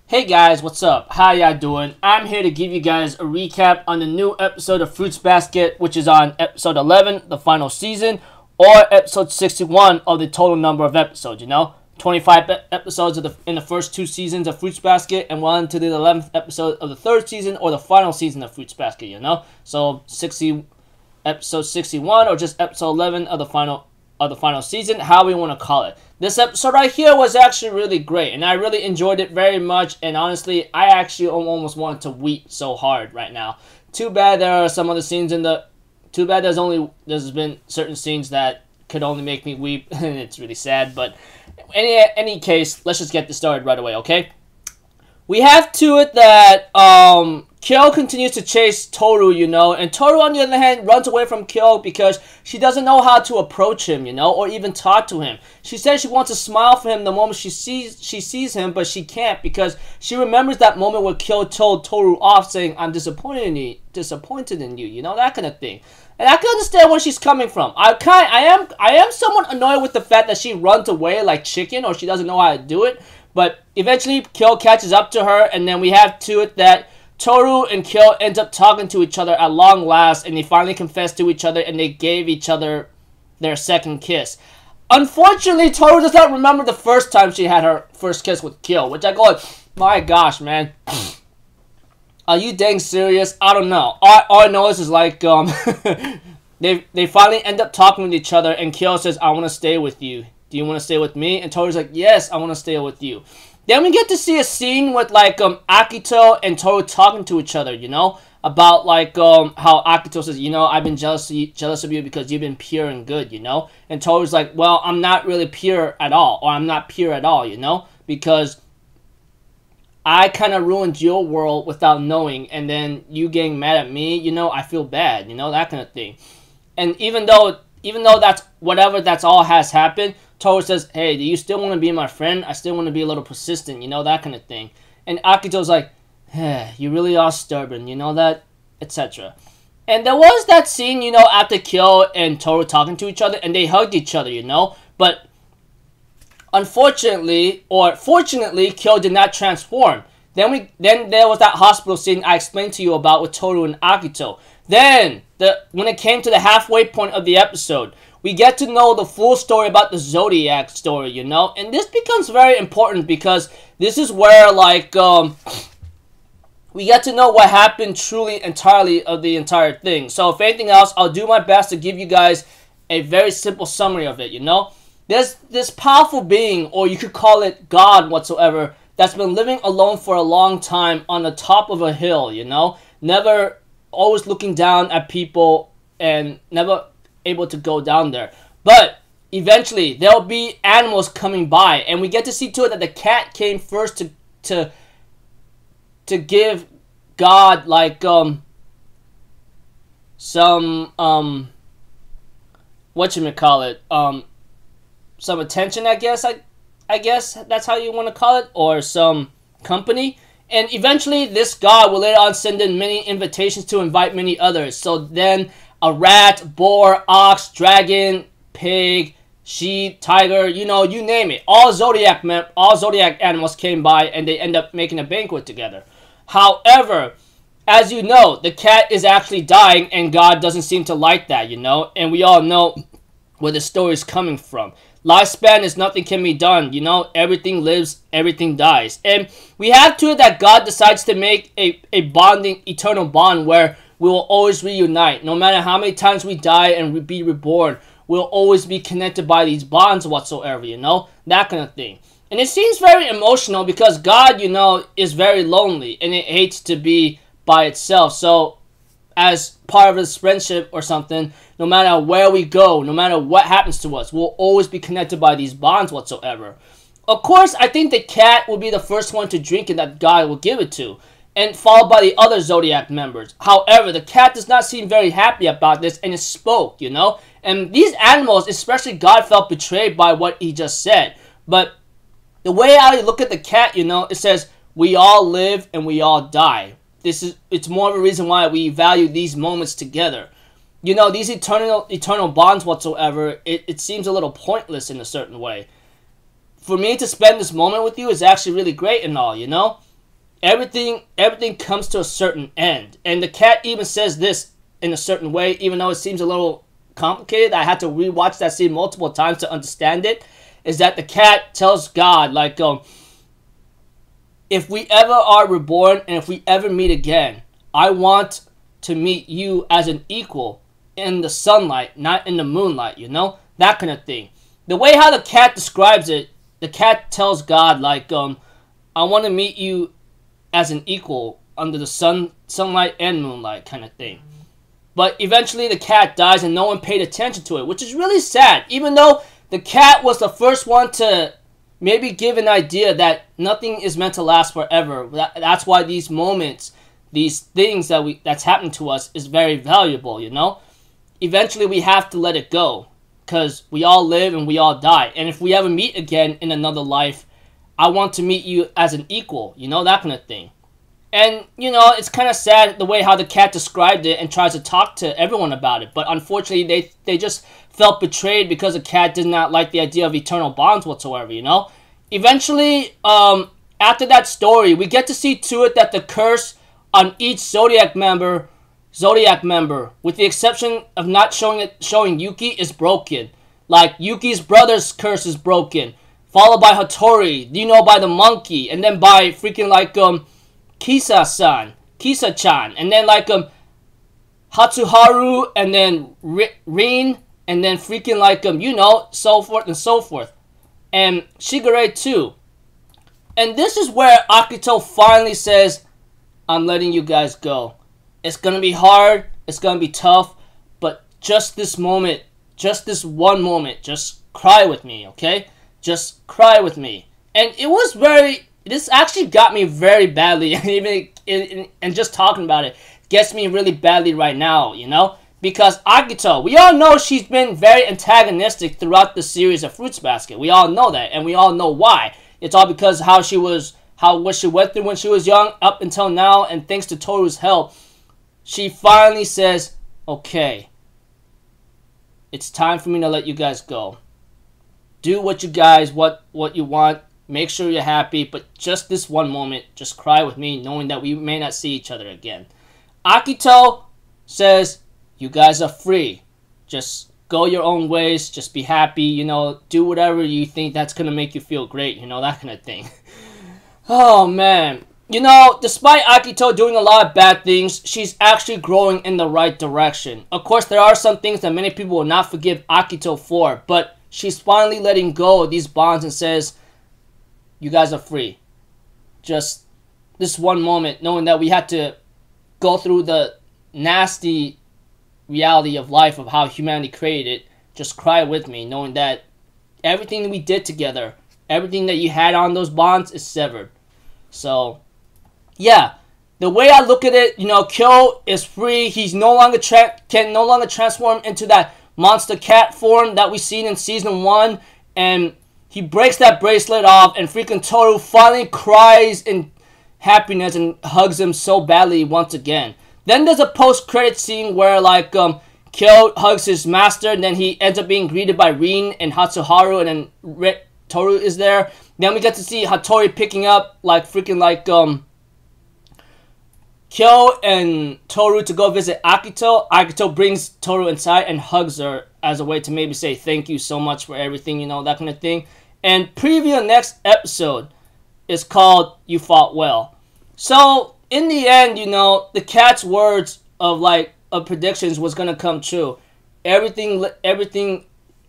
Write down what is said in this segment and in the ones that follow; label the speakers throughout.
Speaker 1: Hey guys, what's up? How y'all doing? I'm here to give you guys a recap on the new episode of Fruits Basket, which is on episode 11, the final season, or episode 61 of the total number of episodes, 25 episodes in the first two seasons of Fruits Basket, and one to the 11th episode of the third season, or the final season of Fruits Basket, So, episode 61, or just episode 11 of the final season, how we want to call it. This episode right here was actually really great, and I really enjoyed it very much, and honestly, I actually almost wanted to weep so hard right now. Too bad there are some other scenes Too bad there's been certain scenes that could only make me weep, and it's really sad, but in any case, let's just get this started right away, okay? We have to it that, Kyo continues to chase Toru, and Toru, on the other hand, runs away from Kyo because she doesn't know how to approach him, or even talk to him. She says she wants to smile for him the moment she sees him, but she can't because she remembers that moment where Kyo told Toru off, saying, "I'm disappointed in you," that kind of thing. And I can understand where she's coming from. I am somewhat annoyed with the fact that she runs away like chicken, or she doesn't know how to do it. But eventually, Kyo catches up to her, and then we have to it that Toru and Kyo end up talking to each other at long last, and they finally confess to each other, and they gave each other their second kiss. Unfortunately, Toru does not remember the first time she had her first kiss with Kyo, which I go, my gosh, man. Are you dang serious? I don't know. All I know is like, they finally end up talking with each other, and Kyo says, "I want to stay with you. Do you want to stay with me?" And Toru's like, "Yes, I want to stay with you." Then we get to see a scene with like Akito and Toru talking to each other, about like how Akito says, "I've been jealous of you because you've been pure and good," And Toru's like, "Well, I'm not really pure at all, or I'm not pure at all, because I kind of ruined your world without knowing, and then you getting mad at me, I feel bad, that kind of thing." And even though that's all has happened, Toru says, "Hey, do you still want to be my friend? I still want to be a little persistent, that kind of thing." And Akito's like, "You really are stubborn, that," etc. And there was that scene, after Kyo and Toru talking to each other, and they hugged each other, But unfortunately, or fortunately, Kyo did not transform. Then there was that hospital scene I explained to you about with Toru and Akito. Then, when it came to the halfway point of the episode, we get to know the full story about the Zodiac story, And this becomes very important because this is where, like, we get to know what happened truly entirely of the entire thing. So, if anything else, I'll do my best to give you guys a very simple summary of it, There's this powerful being, or you could call it God whatsoever, that's been living alone for a long time on the top of a hill, Never, always looking down at people and never able to go down there. But eventually there'll be animals coming by, and we get to see to it that the cat came first to give God like some whatchamacallit, some attention, I guess that's how you want to call it, or some company. And eventually this god will later on send in many invitations to invite many others. So then a rat, boar, ox, dragon, pig, sheep, tiger, you name it. All zodiac animals came by, and they end up making a banquet together. However, as you know, the cat is actually dying, and God doesn't seem to like that, And we all know where the story is coming from. Lifespan is nothing can be done, Everything lives, everything dies. And we have to it that God decides to make a bonding, eternal bond where we will always reunite. No matter how many times we die and be reborn, we'll always be connected by these bonds whatsoever, That kind of thing. And it seems very emotional because God, is very lonely, and it hates to be by itself. So, as part of his friendship or something, no matter where we go, no matter what happens to us, we'll always be connected by these bonds whatsoever. Of course, I think the cat will be the first one to drink it that God will give it to, and followed by the other Zodiac members. However, the cat does not seem very happy about this, and it spoke, And these animals, especially God, felt betrayed by what he just said. But the way I look at the cat, it says, we all live and we all die. It's more of a reason why we value these moments together. These eternal bonds whatsoever, it seems a little pointless in a certain way. For me to spend this moment with you is actually really great and all, everything comes to a certain end. And the cat even says this in a certain way, even though it seems a little complicated. I had to rewatch that scene multiple times to understand it. Is that the cat tells God, like, if we ever are reborn and if we ever meet again, I want to meet you as an equal in the sunlight, not in the moonlight, you know? That kind of thing. The way how the cat describes it, the cat tells God, like, I want to meet you as an equal under the sunlight and moonlight kind of thing. But eventually the cat dies and no one paid attention to it, which is really sad. Even though the cat was the first one to maybe give an idea that nothing is meant to last forever. That's why these moments, these things that's happened to us is very valuable, you know? Eventually we have to let it go, because we all live and we all die. And if we ever meet again in another life, I want to meet you as an equal, you know, that kind of thing. And, you know, it's kind of sad the way how the cat described it and tries to talk to everyone about it. But unfortunately, they just felt betrayed because the cat did not like the idea of eternal bonds whatsoever, you know? Eventually, after that story, we get to see to it that the curse on each Zodiac member, with the exception of not showing Yuki, is broken. Like, Yuki's brother's curse is broken, followed by Hattori, you know, by the monkey, and then by freaking, like, Kisa-chan, and then like Hatsuharu, and then Rin, and then freaking like you know, so forth and so forth, and Shigure too. And this is where Akito finally says, I'm letting you guys go. It's gonna be hard, it's gonna be tough, but just this moment, just this one moment, just cry with me, okay? Just cry with me. And it was this actually got me very badly, and just talking about it gets me really badly right now, you know? Because Akito, we all know she's been very antagonistic throughout the series of Fruits Basket. We all know that, and we all know why. It's all because what she went through when she was young up until now, and thanks to Toru's help, she finally says, okay, it's time for me to let you guys go. Do what you guys, what you want. Make sure you're happy, but just this one moment, just cry with me, knowing that we may not see each other again. Akito says, you guys are free. Just go your own ways, just be happy, you know, do whatever you think that's going to make you feel great, you know, that kind of thing. Oh, man. You know, despite Akito doing a lot of bad things, she's actually growing in the right direction. Of course, there are some things that many people will not forgive Akito for, but she's finally letting go of these bonds and says, you guys are free. Just this one moment, knowing that we had to go through the nasty reality of life of how humanity created it. Just cry with me, knowing that everything that we did together, everything that you had on those bonds is severed. So, yeah. The way I look at it, you know, Kyo is free. He's no longer can no longer transform into that monster cat form that we seen in season 1, and he breaks that bracelet off, and freaking Toru finally cries in happiness and hugs him so badly once again. Then there's a post-credit scene where, like, Kyo hugs his master, and then he ends up being greeted by Rin and Hatsuharu, and then Toru is there. Then we get to see Hattori picking up, like, freaking, like, Kyo and Toru to go visit Akito. Akito brings Toru inside and hugs her as a way to maybe say thank you so much for everything, you know, that kind of thing. And preview next episode is called You Fought Well. So, in the end, you know, the cat's words of predictions was going to come true. Everything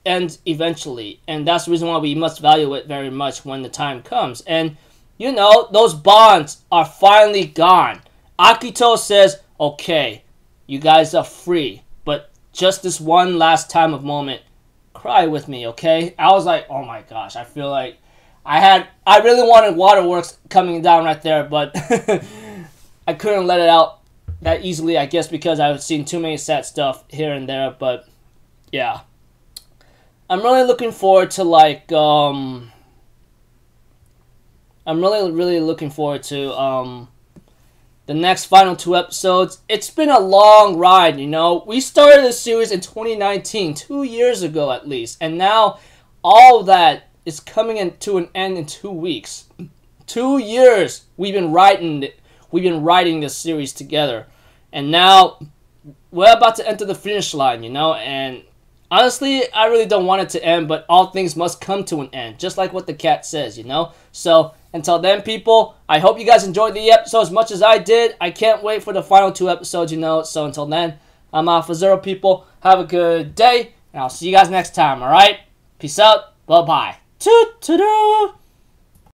Speaker 1: ends eventually. And that's the reason why we must value it very much when the time comes. And, you know, those bonds are finally gone. Akito says, okay, you guys are free. But just this one last time of moment, cry with me, okay? I was like, oh my gosh, I feel like I really wanted waterworks coming down right there, but I couldn't let it out that easily, I guess, because I've seen too many sad stuff here and there. But yeah, I'm really looking forward to, like, I'm really looking forward to the next final 2 episodes. It's been a long ride, you know. We started this series in 2019, 2 years ago at least. And now all of that is coming to an end in 2 weeks. 2 years we've been writing this series together, and now we're about to enter the finish line, you know. And honestly, I really don't want it to end, but all things must come to an end, just like what the cat says, you know. So until then, people, I hope you guys enjoyed the episode as much as I did. I can't wait for the final 2 episodes, you know. So until then, I'm Alpha Zero, people. Have a good day, and I'll see you guys next time, all right? Peace out. Bye-bye. Toot-toot-toot.